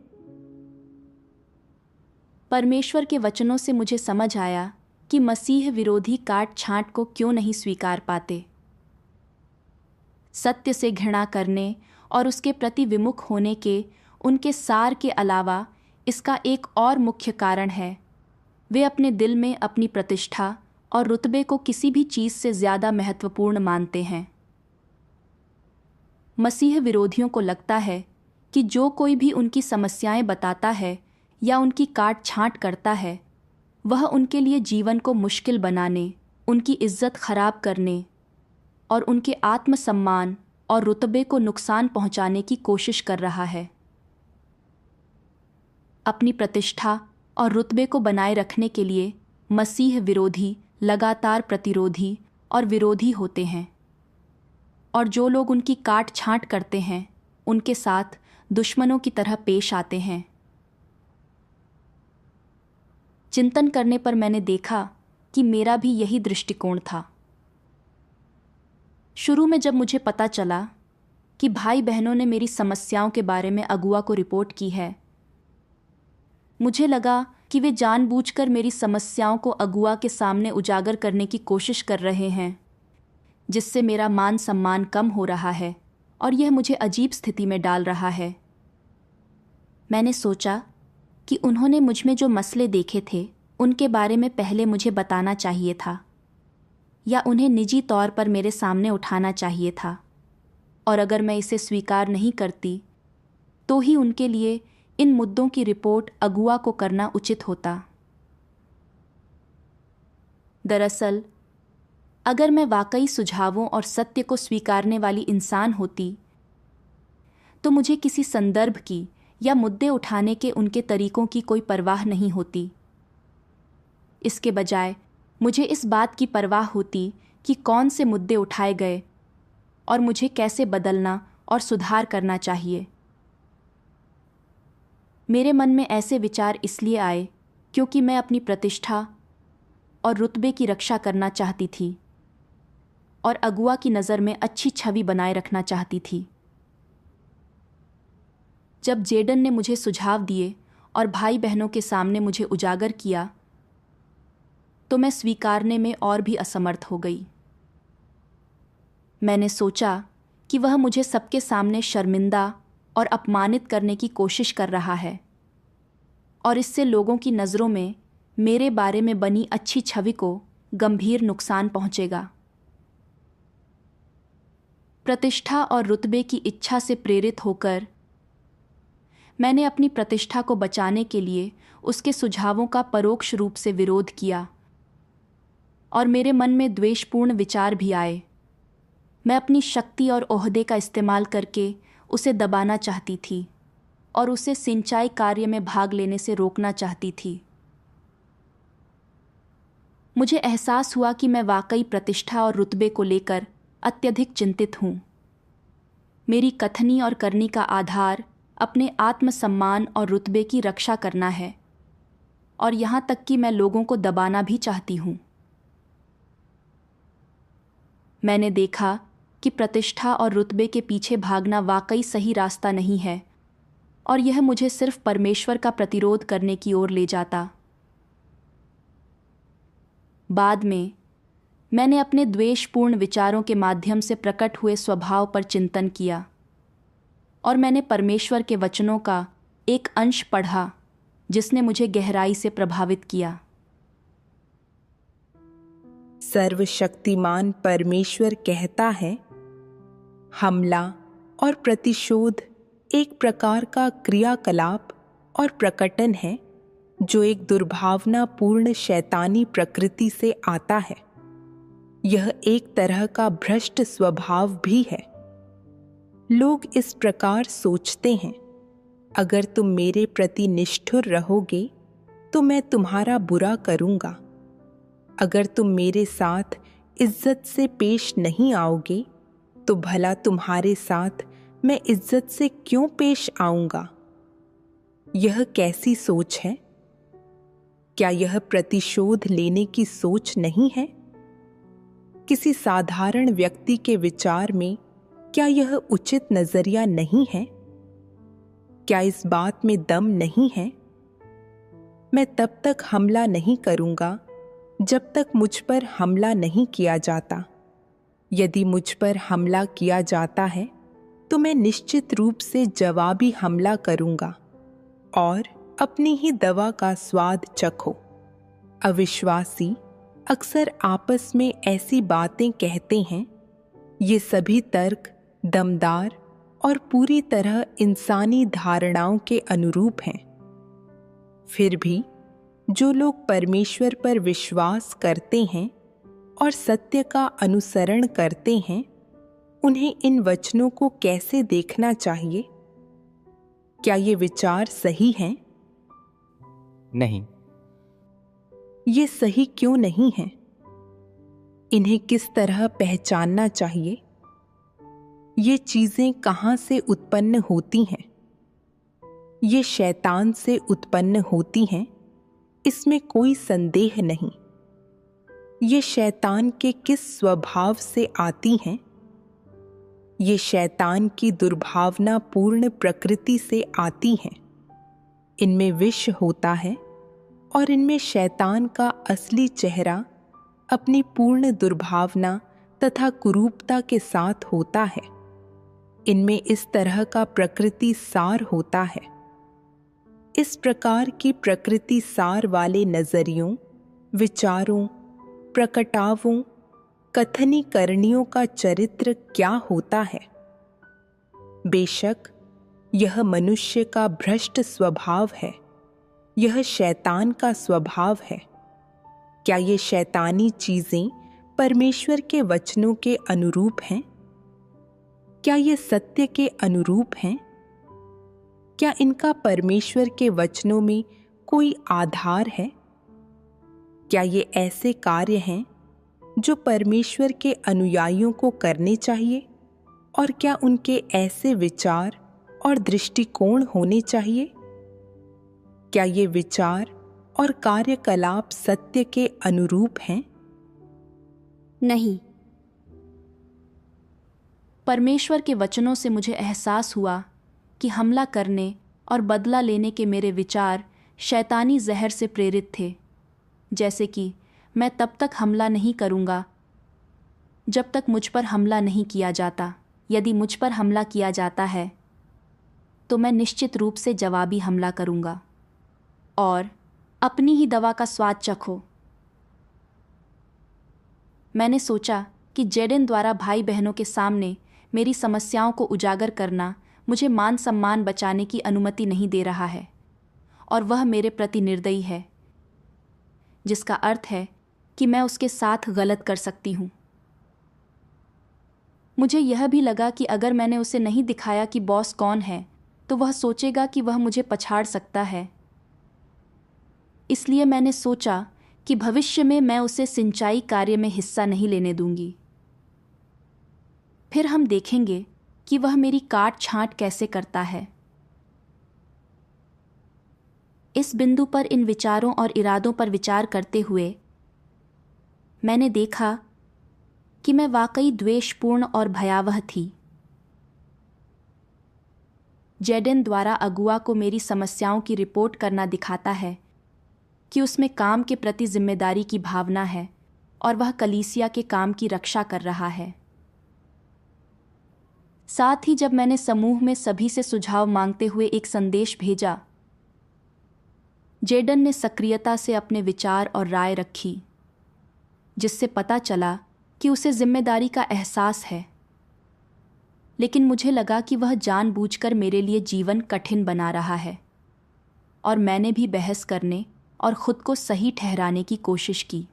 परमेश्वर के वचनों से मुझे समझ आया कि मसीह विरोधी काट छांट को क्यों नहीं स्वीकार पाते। सत्य से घृणा करने और उसके प्रति विमुख होने के उनके सार के अलावा इसका एक और मुख्य कारण है, वे अपने दिल में अपनी प्रतिष्ठा और रुतबे को किसी भी चीज़ से ज़्यादा महत्वपूर्ण मानते हैं। मसीह विरोधियों को लगता है कि जो कोई भी उनकी समस्याएं बताता है या उनकी काट छांट करता है, वह उनके लिए जीवन को मुश्किल बनाने, उनकी इज्जत खराब करने और उनके आत्मसम्मान और रुतबे को नुकसान पहुंचाने की कोशिश कर रहा है। अपनी प्रतिष्ठा और रुतबे को बनाए रखने के लिए मसीह विरोधी लगातार प्रतिरोधी और विरोधी होते हैं, और जो लोग उनकी काट छांट करते हैं उनके साथ दुश्मनों की तरह पेश आते हैं। चिंतन करने पर मैंने देखा कि मेरा भी यही दृष्टिकोण था। शुरू में जब मुझे पता चला कि भाई बहनों ने मेरी समस्याओं के बारे में अगुआ को रिपोर्ट की है, मुझे लगा कि वे जानबूझकर मेरी समस्याओं को अगुआ के सामने उजागर करने की कोशिश कर रहे हैं, जिससे मेरा मान सम्मान कम हो रहा है और यह मुझे अजीब स्थिति में डाल रहा है। मैंने सोचा कि उन्होंने मुझ में जो मसले देखे थे उनके बारे में पहले मुझे बताना चाहिए था, या उन्हें निजी तौर पर मेरे सामने उठाना चाहिए था, और अगर मैं इसे स्वीकार नहीं करती तो ही उनके लिए इन मुद्दों की रिपोर्ट अगुआ को करना उचित होता। दरअसल अगर मैं वाकई सुझावों और सत्य को स्वीकारने वाली इंसान होती तो मुझे किसी संदर्भ की या मुद्दे उठाने के उनके तरीकों की कोई परवाह नहीं होती। इसके बजाय मुझे इस बात की परवाह होती कि कौन से मुद्दे उठाए गए और मुझे कैसे बदलना और सुधार करना चाहिए। मेरे मन में ऐसे विचार इसलिए आए क्योंकि मैं अपनी प्रतिष्ठा और रुतबे की रक्षा करना चाहती थी और अगुआ की नज़र में अच्छी छवि बनाए रखना चाहती थी। जब जेडन ने मुझे सुझाव दिए और भाई बहनों के सामने मुझे उजागर किया तो मैं स्वीकारने में और भी असमर्थ हो गई। मैंने सोचा कि वह मुझे सबके सामने शर्मिंदा और अपमानित करने की कोशिश कर रहा है, और इससे लोगों की नज़रों में मेरे बारे में बनी अच्छी छवि को गंभीर नुकसान पहुंचेगा। प्रतिष्ठा और रुतबे की इच्छा से प्रेरित होकर मैंने अपनी प्रतिष्ठा को बचाने के लिए उसके सुझावों का परोक्ष रूप से विरोध किया और मेरे मन में द्वेषपूर्ण विचार भी आए। मैं अपनी शक्ति और ओहदे का इस्तेमाल करके उसे दबाना चाहती थी और उसे सिंचाई कार्य में भाग लेने से रोकना चाहती थी। मुझे एहसास हुआ कि मैं वाकई प्रतिष्ठा और रुतबे को लेकर अत्यधिक चिंतित हूँ। मेरी कथनी और करनी का आधार अपने आत्मसम्मान और रुतबे की रक्षा करना है और यहाँ तक कि मैं लोगों को दबाना भी चाहती हूँ। मैंने देखा कि प्रतिष्ठा और रुतबे के पीछे भागना वाकई सही रास्ता नहीं है और यह मुझे सिर्फ परमेश्वर का प्रतिरोध करने की ओर ले जाता। बाद में मैंने अपने द्वेषपूर्ण विचारों के माध्यम से प्रकट हुए स्वभाव पर चिंतन किया और मैंने परमेश्वर के वचनों का एक अंश पढ़ा जिसने मुझे गहराई से प्रभावित किया। सर्वशक्तिमान परमेश्वर कहता है, हमला और प्रतिशोध एक प्रकार का क्रियाकलाप और प्रकटन है जो एक दुर्भावनापूर्ण शैतानी प्रकृति से आता है। यह एक तरह का भ्रष्ट स्वभाव भी है। लोग इस प्रकार सोचते हैं, अगर तुम मेरे प्रति निष्ठुर रहोगे तो मैं तुम्हारा बुरा करूंगा। अगर तुम मेरे साथ इज्जत से पेश नहीं आओगे तो भला तुम्हारे साथ मैं इज्जत से क्यों पेश आऊंगा। यह कैसी सोच है? क्या यह प्रतिशोध लेने की सोच नहीं है? किसी साधारण व्यक्ति के विचार में क्या यह उचित नजरिया नहीं है? क्या इस बात में दम नहीं है? मैं तब तक हमला नहीं करूंगा जब तक मुझ पर हमला नहीं किया जाता। यदि मुझ पर हमला किया जाता है तो मैं निश्चित रूप से जवाबी हमला करूंगा और अपनी ही दवा का स्वाद चखो। अविश्वासी अक्सर आपस में ऐसी बातें कहते हैं। ये सभी तर्क दमदार और पूरी तरह इंसानी धारणाओं के अनुरूप हैं। फिर भी जो लोग परमेश्वर पर विश्वास करते हैं और सत्य का अनुसरण करते हैं, उन्हें इन वचनों को कैसे देखना चाहिए? क्या ये विचार सही हैं? नहीं। ये सही क्यों नहीं हैं? इन्हें किस तरह पहचानना चाहिए? ये चीजें कहाँ से उत्पन्न होती हैं? ये शैतान से उत्पन्न होती हैं, इसमें कोई संदेह नहीं। ये शैतान के किस स्वभाव से आती हैं? ये शैतान की दुर्भावनापूर्ण प्रकृति से आती हैं। इनमें विष होता है और इनमें शैतान का असली चेहरा अपनी पूर्ण दुर्भावना तथा कुरूपता के साथ होता है। इनमें इस तरह का प्रकृति सार होता है। इस प्रकार की प्रकृति सार वाले नजरियों, विचारों, प्रकटावों, कथनी करणियों का चरित्र क्या होता है? बेशक यह मनुष्य का भ्रष्ट स्वभाव है। यह शैतान का स्वभाव है। क्या ये शैतानी चीजें परमेश्वर के वचनों के अनुरूप हैं? क्या ये सत्य के अनुरूप हैं? क्या इनका परमेश्वर के वचनों में कोई आधार है? क्या ये ऐसे कार्य हैं जो परमेश्वर के अनुयायियों को करने चाहिए? और क्या उनके ऐसे विचार और दृष्टिकोण होने चाहिए? क्या ये विचार और कार्यकलाप सत्य के अनुरूप हैं? नहीं। परमेश्वर के वचनों से मुझे एहसास हुआ कि हमला करने और बदला लेने के मेरे विचार शैतानी जहर से प्रेरित थे। जैसे कि मैं तब तक हमला नहीं करूँगा जब तक मुझ पर हमला नहीं किया जाता। यदि मुझ पर हमला किया जाता है तो मैं निश्चित रूप से जवाबी हमला करूँगा और अपनी ही दवा का स्वाद चखो। मैंने सोचा कि जेडेन द्वारा भाई बहनों के सामने मेरी समस्याओं को उजागर करना मुझे मान सम्मान बचाने की अनुमति नहीं दे रहा है, और वह मेरे प्रति निर्दयी है, जिसका अर्थ है कि मैं उसके साथ गलत कर सकती हूँ। मुझे यह भी लगा कि अगर मैंने उसे नहीं दिखाया कि बॉस कौन है, तो वह सोचेगा कि वह मुझे पछाड़ सकता है। इसलिए मैंने सोचा कि भविष्य में मैं उसे सिंचाई कार्य में हिस्सा नहीं लेने दूंगी। फिर हम देखेंगे कि वह मेरी काट छांट कैसे करता है। इस बिंदु पर इन विचारों और इरादों पर विचार करते हुए मैंने देखा कि मैं वाकई द्वेषपूर्ण और भयावह थी। जेडेन द्वारा अगुआ को मेरी समस्याओं की रिपोर्ट करना दिखाता है कि उसमें काम के प्रति जिम्मेदारी की भावना है और वह कलीसिया के काम की रक्षा कर रहा है। साथ ही जब मैंने समूह में सभी से सुझाव मांगते हुए एक संदेश भेजा, जेडन ने सक्रियता से अपने विचार और राय रखी, जिससे पता चला कि उसे जिम्मेदारी का एहसास है। लेकिन मुझे लगा कि वह जानबूझकर मेरे लिए जीवन कठिन बना रहा है, और मैंने भी बहस करने और खुद को सही ठहराने की कोशिश की।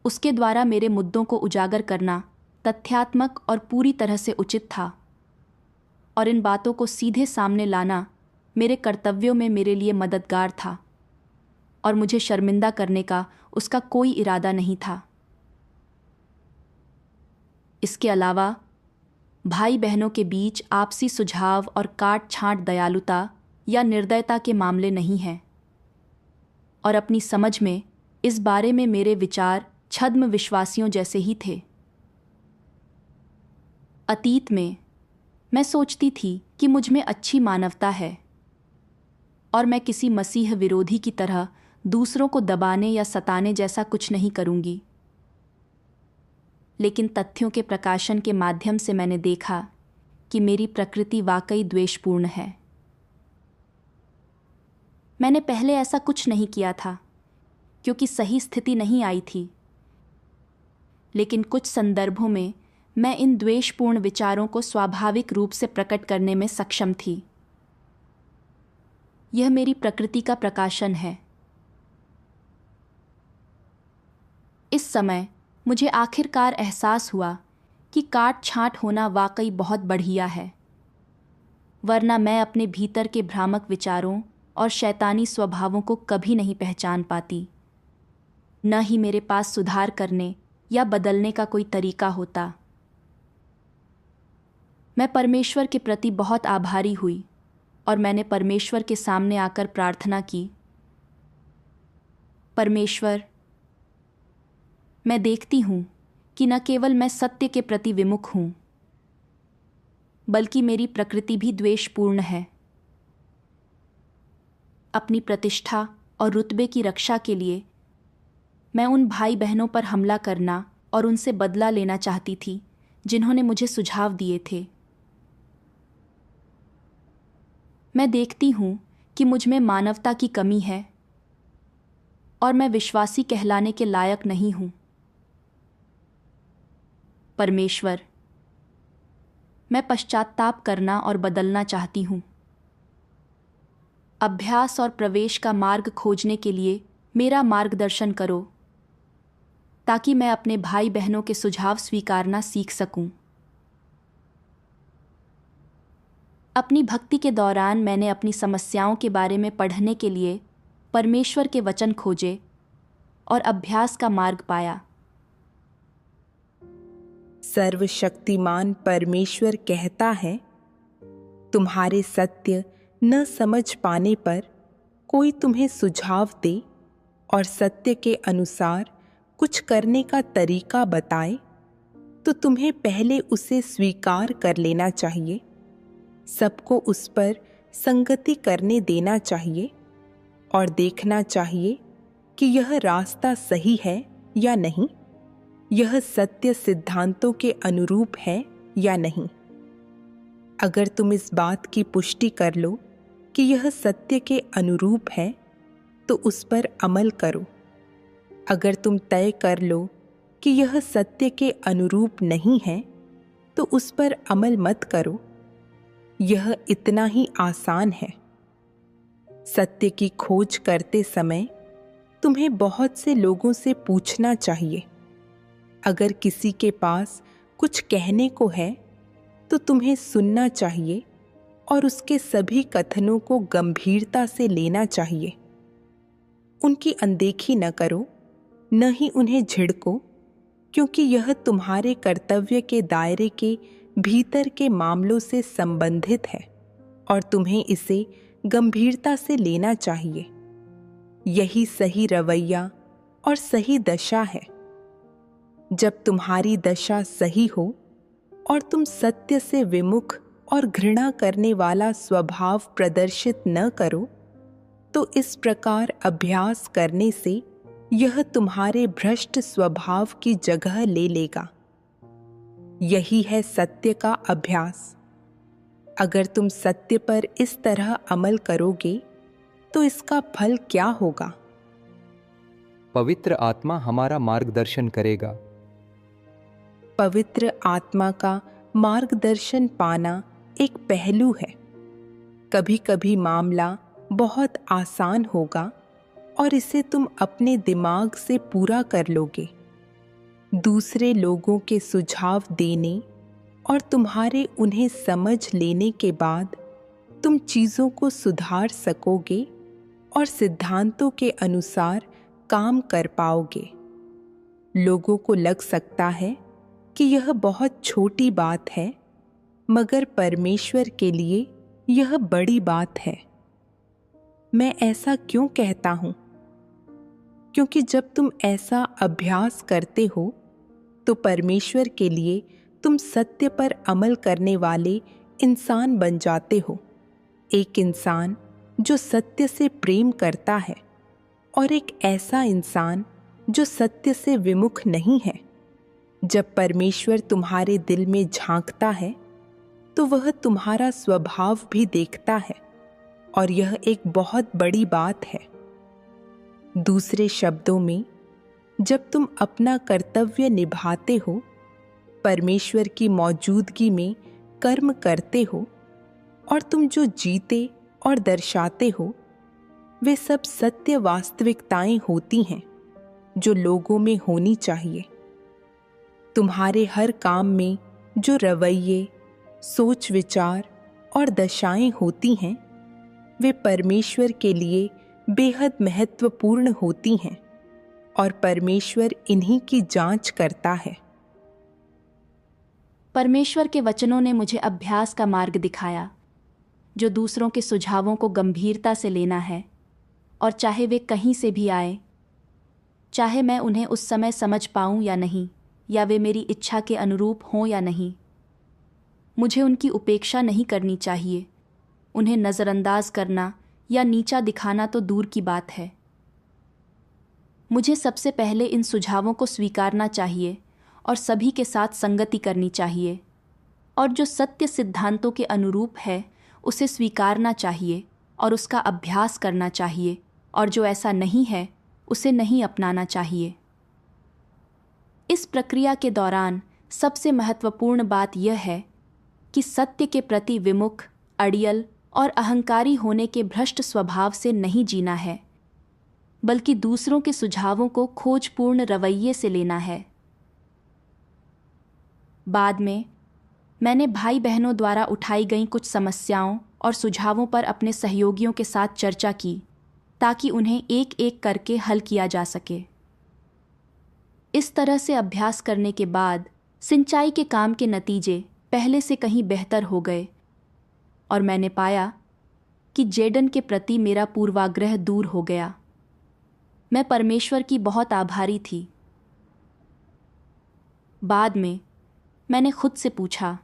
उसके द्वारा मेरे मुद्दों को उजागर करना तथ्यात्मक और पूरी तरह से उचित था, और इन बातों को सीधे सामने लाना मेरे कर्तव्यों में मेरे लिए मददगार था, और मुझे शर्मिंदा करने का उसका कोई इरादा नहीं था। इसके अलावा भाई बहनों के बीच आपसी सुझाव और काट छांट दयालुता या निर्दयता के मामले नहीं हैं, और अपनी समझ में इस बारे में मेरे विचार छद्म विश्वासियों जैसे ही थे। अतीत में मैं सोचती थी कि मुझ में अच्छी मानवता है, और मैं किसी मसीह विरोधी की तरह दूसरों को दबाने या सताने जैसा कुछ नहीं करूंगी। लेकिन तथ्यों के प्रकाशन के माध्यम से मैंने देखा कि मेरी प्रकृति वाकई द्वेषपूर्ण है। मैंने पहले ऐसा कुछ नहीं किया था, क्योंकि सही स्थिति नहीं आई थी। लेकिन कुछ संदर्भों में मैं इन द्वेषपूर्ण विचारों को स्वाभाविक रूप से प्रकट करने में सक्षम थी। यह मेरी प्रकृति का प्रकाशन है। इस समय मुझे आखिरकार एहसास हुआ कि काट छांट होना वाकई बहुत बढ़िया है, वरना मैं अपने भीतर के भ्रामक विचारों और शैतानी स्वभावों को कभी नहीं पहचान पाती। न ही मेरे पास सुधार करने या बदलने का कोई तरीका होता। मैं परमेश्वर के प्रति बहुत आभारी हुई, और मैंने परमेश्वर के सामने आकर प्रार्थना की, परमेश्वर, मैं देखती हूँ कि न केवल मैं सत्य के प्रति विमुख हूँ, बल्कि मेरी प्रकृति भी द्वेषपूर्ण है। अपनी प्रतिष्ठा और रुतबे की रक्षा के लिए मैं उन भाई बहनों पर हमला करना और उनसे बदला लेना चाहती थी जिन्होंने मुझे सुझाव दिए थे। मैं देखती हूँ कि मुझ में मानवता की कमी है, और मैं विश्वासी कहलाने के लायक नहीं हूँ। परमेश्वर, मैं पश्चात्ताप करना और बदलना चाहती हूँ। अभ्यास और प्रवेश का मार्ग खोजने के लिए मेरा मार्गदर्शन करो, ताकि मैं अपने भाई बहनों के सुझाव स्वीकारना सीख सकूं। अपनी भक्ति के दौरान मैंने अपनी समस्याओं के बारे में पढ़ने के लिए परमेश्वर के वचन खोजे और अभ्यास का मार्ग पाया। सर्वशक्तिमान परमेश्वर कहता है, तुम्हारे सत्य न समझ पाने पर कोई तुम्हें सुझाव दे और सत्य के अनुसार कुछ करने का तरीका बताए, तो तुम्हें पहले उसे स्वीकार कर लेना चाहिए। सबको उस पर संगति करने देना चाहिए और देखना चाहिए कि यह रास्ता सही है या नहीं, यह सत्य सिद्धांतों के अनुरूप है या नहीं। अगर तुम इस बात की पुष्टि कर लो कि यह सत्य के अनुरूप है, तो उस पर अमल करो। अगर तुम तय कर लो कि यह सत्य के अनुरूप नहीं है तो उस पर अमल मत करो। यह इतना ही आसान है। सत्य की खोज करते समय तुम्हें बहुत से लोगों से पूछना चाहिए। अगर किसी के पास कुछ कहने को है तो तुम्हें सुनना चाहिए और उसके सभी कथनों को गंभीरता से लेना चाहिए। उनकी अनदेखी न करो, न ही उन्हें झिड़को, क्योंकि यह तुम्हारे कर्तव्य के दायरे के भीतर के मामलों से संबंधित है और तुम्हें इसे गंभीरता से लेना चाहिए। यही सही रवैया और सही दशा है। जब तुम्हारी दशा सही हो और तुम सत्य से विमुख और घृणा करने वाला स्वभाव प्रदर्शित न करो, तो इस प्रकार अभ्यास करने से यह तुम्हारे भ्रष्ट स्वभाव की जगह ले लेगा। यही है सत्य का अभ्यास। अगर तुम सत्य पर इस तरह अमल करोगे तो इसका फल क्या होगा? पवित्र आत्मा हमारा मार्गदर्शन करेगा। पवित्र आत्मा का मार्गदर्शन पाना एक पहलू है। कभी कभी मामला बहुत आसान होगा और इसे तुम अपने दिमाग से पूरा कर लोगे। दूसरे लोगों के सुझाव देने और तुम्हारे उन्हें समझ लेने के बाद तुम चीज़ों को सुधार सकोगे और सिद्धांतों के अनुसार काम कर पाओगे। लोगों को लग सकता है कि यह बहुत छोटी बात है, मगर परमेश्वर के लिए यह बड़ी बात है। मैं ऐसा क्यों कहता हूँ? क्योंकि जब तुम ऐसा अभ्यास करते हो तो परमेश्वर के लिए तुम सत्य पर अमल करने वाले इंसान बन जाते हो। एक इंसान जो सत्य से प्रेम करता है और एक ऐसा इंसान जो सत्य से विमुख नहीं है। जब परमेश्वर तुम्हारे दिल में झांकता है तो वह तुम्हारा स्वभाव भी देखता है और यह एक बहुत बड़ी बात है। दूसरे शब्दों में, जब तुम अपना कर्तव्य निभाते हो, परमेश्वर की मौजूदगी में कर्म करते हो और तुम जो जीते और दर्शाते हो वे सब सत्य वास्तविकताएं होती हैं जो लोगों में होनी चाहिए। तुम्हारे हर काम में जो रवैये, सोच विचार और दशाएं होती हैं वे परमेश्वर के लिए बेहद महत्वपूर्ण होती हैं और परमेश्वर इन्हीं की जांच करता है। परमेश्वर के वचनों ने मुझे अभ्यास का मार्ग दिखाया, जो दूसरों के सुझावों को गंभीरता से लेना है, और चाहे वे कहीं से भी आए, चाहे मैं उन्हें उस समय समझ पाऊं या नहीं, या वे मेरी इच्छा के अनुरूप हों या नहीं, मुझे उनकी उपेक्षा नहीं करनी चाहिए। उन्हें नज़रअंदाज करना या नीचा दिखाना तो दूर की बात है। मुझे सबसे पहले इन सुझावों को स्वीकारना चाहिए और सभी के साथ संगति करनी चाहिए, और जो सत्य सिद्धांतों के अनुरूप है उसे स्वीकारना चाहिए और उसका अभ्यास करना चाहिए, और जो ऐसा नहीं है उसे नहीं अपनाना चाहिए। इस प्रक्रिया के दौरान सबसे महत्वपूर्ण बात यह है कि सत्य के प्रति विमुख, अड़ियल और अहंकारी होने के भ्रष्ट स्वभाव से नहीं जीना है, बल्कि दूसरों के सुझावों को खोजपूर्ण रवैये से लेना है। बाद में मैंने भाई बहनों द्वारा उठाई गई कुछ समस्याओं और सुझावों पर अपने सहयोगियों के साथ चर्चा की, ताकि उन्हें एक एक करके हल किया जा सके। इस तरह से अभ्यास करने के बाद सिंचाई के काम के नतीजे पहले से कहीं बेहतर हो गए, और मैंने पाया कि जेडन के प्रति मेरा पूर्वाग्रह दूर हो गया। मैं परमेश्वर की बहुत आभारी थी। बाद में मैंने खुद से पूछा,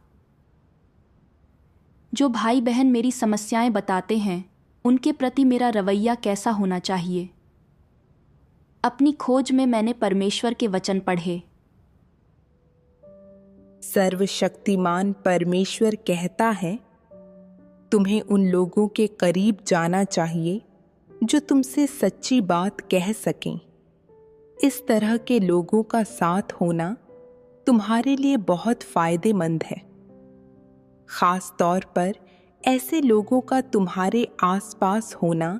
जो भाई बहन मेरी समस्याएं बताते हैं उनके प्रति मेरा रवैया कैसा होना चाहिए? अपनी खोज में मैंने परमेश्वर के वचन पढ़े। सर्वशक्तिमान परमेश्वर कहता है, तुम्हें उन लोगों के करीब जाना चाहिए जो तुमसे सच्ची बात कह सकें। इस तरह के लोगों का साथ होना तुम्हारे लिए बहुत फायदेमंद है। खास तौर पर ऐसे लोगों का तुम्हारे आसपास होना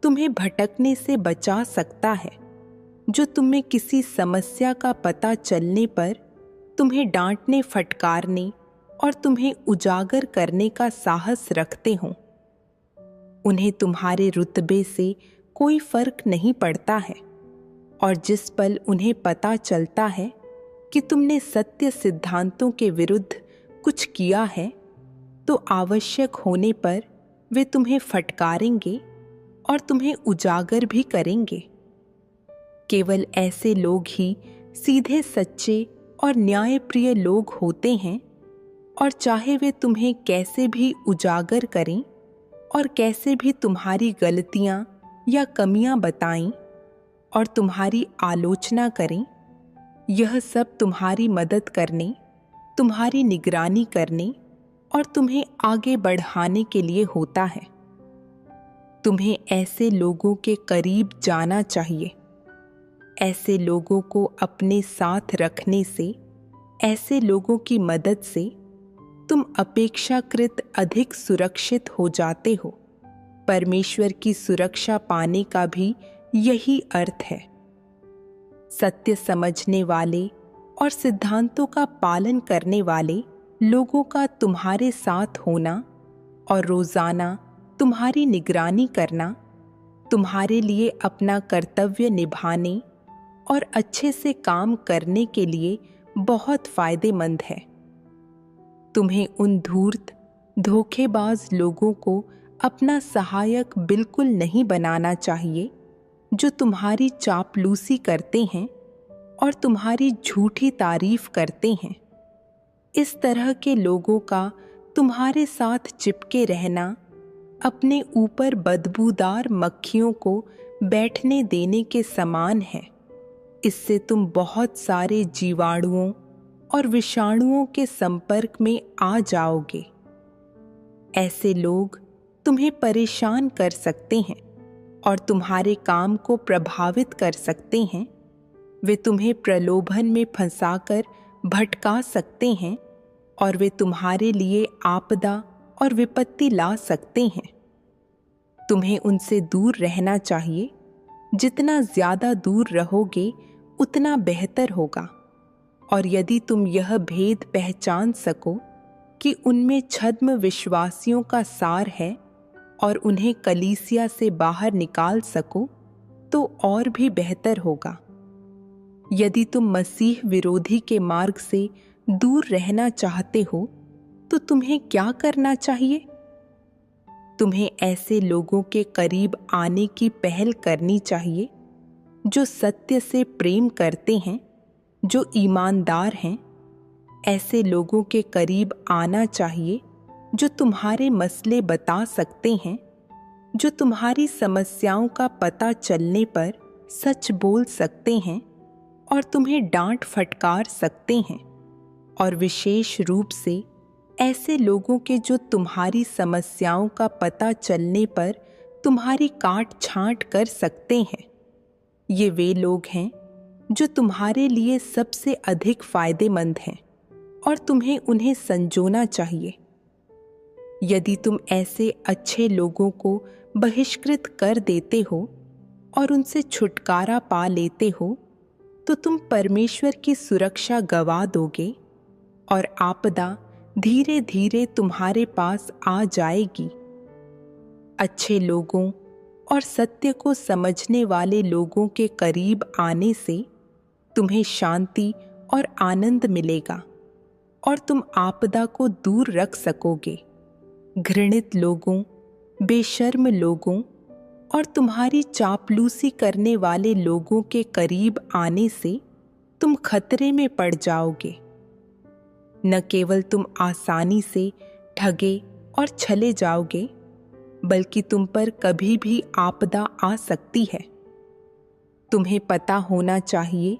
तुम्हें भटकने से बचा सकता है, जो तुम्हें किसी समस्या का पता चलने पर तुम्हें डांटने, फटकारने और तुम्हें उजागर करने का साहस रखते हों। उन्हें तुम्हारे रुतबे से कोई फर्क नहीं पड़ता है, और जिस पल उन्हें पता चलता है कि तुमने सत्य सिद्धांतों के विरुद्ध कुछ किया है, तो आवश्यक होने पर वे तुम्हें फटकारेंगे और तुम्हें उजागर भी करेंगे। केवल ऐसे लोग ही सीधे, सच्चे और न्यायप्रिय लोग होते हैं, और चाहे वे तुम्हें कैसे भी उजागर करें और कैसे भी तुम्हारी गलतियां या कमियां बताएं और तुम्हारी आलोचना करें, यह सब तुम्हारी मदद करने, तुम्हारी निगरानी करने और तुम्हें आगे बढ़ाने के लिए होता है। तुम्हें ऐसे लोगों के करीब जाना चाहिए। ऐसे लोगों को अपने साथ रखने से, ऐसे लोगों की मदद से तुम अपेक्षाकृत अधिक सुरक्षित हो जाते हो। परमेश्वर की सुरक्षा पाने का भी यही अर्थ है। सत्य समझने वाले और सिद्धांतों का पालन करने वाले लोगों का तुम्हारे साथ होना और रोजाना तुम्हारी निगरानी करना तुम्हारे लिए अपना कर्तव्य निभाने और अच्छे से काम करने के लिए बहुत फायदेमंद है। तुम्हें उन धूर्त, धोखेबाज लोगों को अपना सहायक बिल्कुल नहीं बनाना चाहिए, जो तुम्हारी चापलूसी करते हैं और तुम्हारी झूठी तारीफ करते हैं। इस तरह के लोगों का तुम्हारे साथ चिपके रहना अपने ऊपर बदबूदार मक्खियों को बैठने देने के समान है। इससे तुम बहुत सारे जीवाणुओं और विषाणुओं के संपर्क में आ जाओगे। ऐसे लोग तुम्हें परेशान कर सकते हैं और तुम्हारे काम को प्रभावित कर सकते हैं। वे तुम्हें प्रलोभन में फंसाकर भटका सकते हैं और वे तुम्हारे लिए आपदा और विपत्ति ला सकते हैं। तुम्हें उनसे दूर रहना चाहिए। जितना ज्यादा दूर रहोगे उतना बेहतर होगा। और यदि तुम यह भेद पहचान सको कि उनमें छद्म विश्वासियों का सार है और उन्हें कलीसिया से बाहर निकाल सको, तो और भी बेहतर होगा। यदि तुम मसीह विरोधी के मार्ग से दूर रहना चाहते हो, तो तुम्हें क्या करना चाहिए? तुम्हें ऐसे लोगों के करीब आने की पहल करनी चाहिए जो सत्य से प्रेम करते हैं, जो ईमानदार हैं। ऐसे लोगों के करीब आना चाहिए जो तुम्हारे मसले बता सकते हैं, जो तुम्हारी समस्याओं का पता चलने पर सच बोल सकते हैं और तुम्हें डांट फटकार सकते हैं। और विशेष रूप से ऐसे लोगों के जो तुम्हारी समस्याओं का पता चलने पर तुम्हारी काट छांट कर सकते हैं। ये वे लोग हैं जो तुम्हारे लिए सबसे अधिक फायदेमंद हैं और तुम्हें उन्हें संजोना चाहिए। यदि तुम ऐसे अच्छे लोगों को बहिष्कृत कर देते हो और उनसे छुटकारा पा लेते हो, तो तुम परमेश्वर की सुरक्षा गवा दोगे और आपदा धीरे धीरे तुम्हारे पास आ जाएगी। अच्छे लोगों और सत्य को समझने वाले लोगों के करीब आने से तुम्हें शांति और आनंद मिलेगा और तुम आपदा को दूर रख सकोगे। घृणित लोगों, बेशर्म लोगों और तुम्हारी चापलूसी करने वाले लोगों के करीब आने से तुम खतरे में पड़ जाओगे। न केवल तुम आसानी से ठगे और छले जाओगे, बल्कि तुम पर कभी भी आपदा आ सकती है। तुम्हें पता होना चाहिए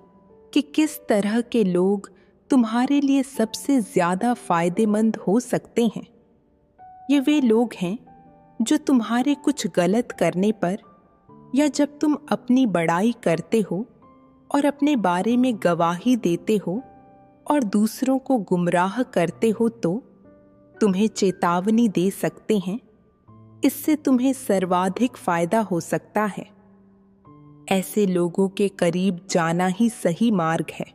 कि किस तरह के लोग तुम्हारे लिए सबसे ज्यादा फायदेमंद हो सकते हैं। ये वे लोग हैं जो तुम्हारे कुछ गलत करने पर या जब तुम अपनी बड़ाई करते हो और अपने बारे में गवाही देते हो और दूसरों को गुमराह करते हो तो तुम्हें चेतावनी दे सकते हैं, इससे तुम्हें सर्वाधिक फायदा हो सकता है। ऐसे लोगों के करीब जाना ही सही मार्ग है।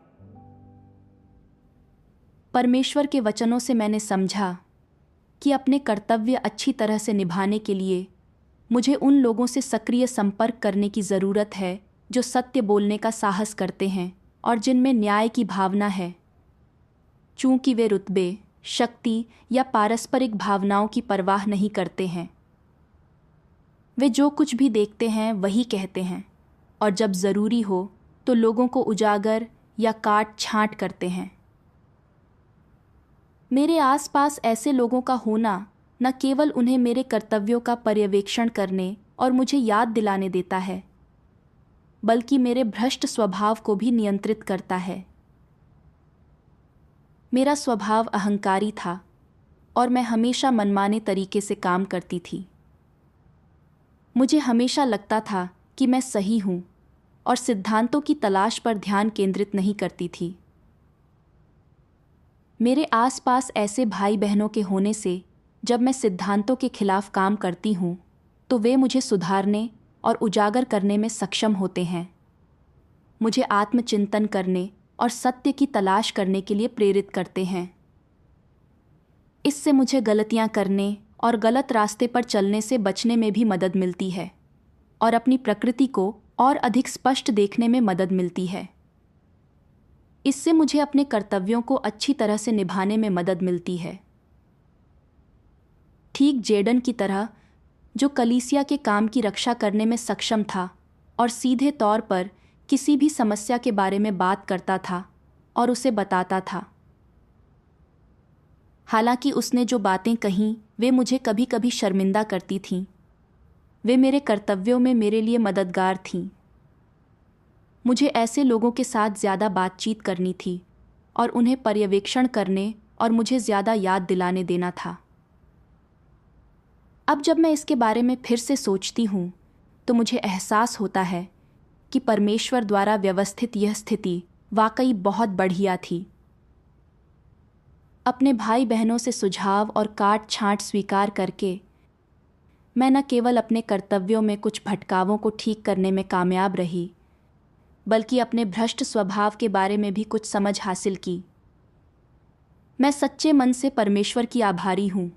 परमेश्वर के वचनों से मैंने समझा कि अपने कर्तव्य अच्छी तरह से निभाने के लिए मुझे उन लोगों से सक्रिय संपर्क करने की ज़रूरत है जो सत्य बोलने का साहस करते हैं और जिनमें न्याय की भावना है। चूंकि वे रुतबे, शक्ति या पारस्परिक भावनाओं की परवाह नहीं करते हैं। वे जो कुछ भी देखते हैं वही कहते हैं और जब ज़रूरी हो तो लोगों को उजागर या काट छांट करते हैं। मेरे आसपास ऐसे लोगों का होना न केवल उन्हें मेरे कर्तव्यों का पर्यवेक्षण करने और मुझे याद दिलाने देता है, बल्कि मेरे भ्रष्ट स्वभाव को भी नियंत्रित करता है। मेरा स्वभाव अहंकारी था और मैं हमेशा मनमाने तरीके से काम करती थी। मुझे हमेशा लगता था कि मैं सही हूँ और सिद्धांतों की तलाश पर ध्यान केंद्रित नहीं करती थी। मेरे आसपास ऐसे भाई बहनों के होने से जब मैं सिद्धांतों के खिलाफ काम करती हूँ तो वे मुझे सुधारने और उजागर करने में सक्षम होते हैं, मुझे आत्मचिंतन करने और सत्य की तलाश करने के लिए प्रेरित करते हैं। इससे मुझे गलतियाँ करने और गलत रास्ते पर चलने से बचने में भी मदद मिलती है और अपनी प्रकृति को और अधिक स्पष्ट देखने में मदद मिलती है। इससे मुझे अपने कर्तव्यों को अच्छी तरह से निभाने में मदद मिलती है। ठीक जेडन की तरह, जो कलीसिया के काम की रक्षा करने में सक्षम था और सीधे तौर पर किसी भी समस्या के बारे में बात करता था और उसे बताता था। हालांकि उसने जो बातें कहीं वे मुझे कभी कभी शर्मिंदा करती थीं, वे मेरे कर्तव्यों में मेरे लिए मददगार थीं। मुझे ऐसे लोगों के साथ ज़्यादा बातचीत करनी थी और उन्हें पर्यवेक्षण करने और मुझे ज़्यादा याद दिलाने देना था। अब जब मैं इसके बारे में फिर से सोचती हूँ तो मुझे एहसास होता है कि परमेश्वर द्वारा व्यवस्थित यह स्थिति वाकई बहुत बढ़िया थी। अपने भाई बहनों से सुझाव और काट छांट स्वीकार करके मैं न केवल अपने कर्तव्यों में कुछ भटकावों को ठीक करने में कामयाब रही, बल्कि अपने भ्रष्ट स्वभाव के बारे में भी कुछ समझ हासिल की। मैं सच्चे मन से परमेश्वर की आभारी हूँ